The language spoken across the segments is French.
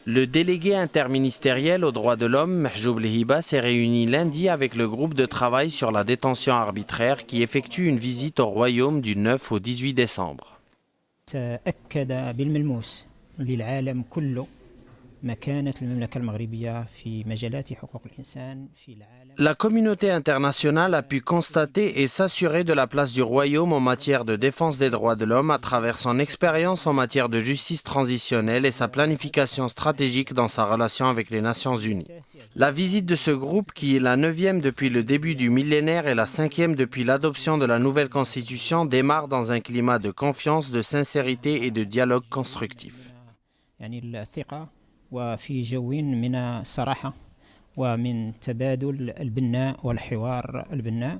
Le délégué interministériel aux droits de l'homme, Mahjoub Lehiba, s'est réuni lundi avec le groupe de travail sur la détention arbitraire qui effectue une visite au Royaume du 9 au 18 décembre. تأكد بالملموس للعالم كله مكانة المملكة المغربية في مجالات حقوق الإنسان في العالم. La communauté internationale a pu constater et s'assurer de la place du Royaume en matière de défense des droits de l'homme à travers son expérience en matière de justice transitionnelle et sa planification stratégique dans sa relation avec les Nations Unies. La visite de ce groupe, qui est la 9e depuis le début du millénaire et la 5e depuis l'adoption de la nouvelle constitution, démarre dans un climat de confiance, de sincérité et de dialogue constructif. يعني الثقة وفي جو من الصراحة ومن تبادل البناء والحوار البناء.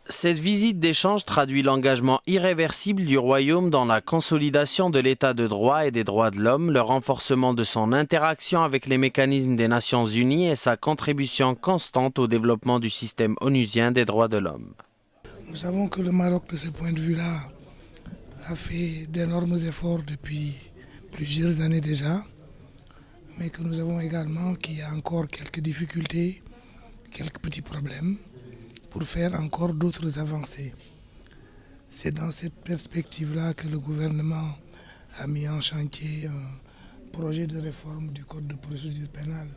Cette visite d'échange traduit l'engagement irréversible du Royaume dans la consolidation de l'état de droit et des droits de l'homme, le renforcement de son interaction avec les mécanismes des Nations Unies et sa contribution constante au développement du système onusien des droits de l'homme. Nous savons que le Maroc, de ce point de vue-là, a fait d'énormes efforts depuis plusieurs années déjà, mais que nous avons également qu'il y a encore quelques difficultés, quelques petits problèmes pour faire encore d'autres avancées. C'est dans cette perspective-là que le gouvernement a mis en chantier un projet de réforme du Code de procédure pénale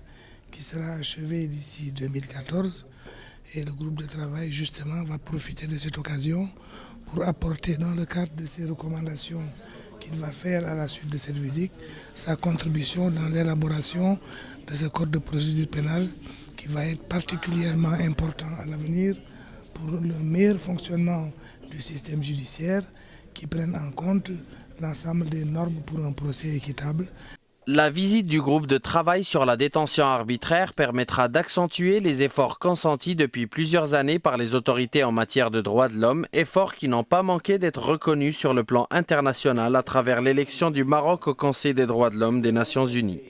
qui sera achevé d'ici 2014. Et le groupe de travail, justement, va profiter de cette occasion pour apporter, dans le cadre de ses recommandations qu'il va faire à la suite de cette visite, sa contribution dans l'élaboration de ce Code de procédure pénale qui va être particulièrement important à l'avenir pour le meilleur fonctionnement du système judiciaire qui prenne en compte l'ensemble des normes pour un procès équitable. La visite du groupe de travail sur la détention arbitraire permettra d'accentuer les efforts consentis depuis plusieurs années par les autorités en matière de droits de l'homme, efforts qui n'ont pas manqué d'être reconnus sur le plan international à travers l'élection du Maroc au Conseil des droits de l'homme des Nations Unies.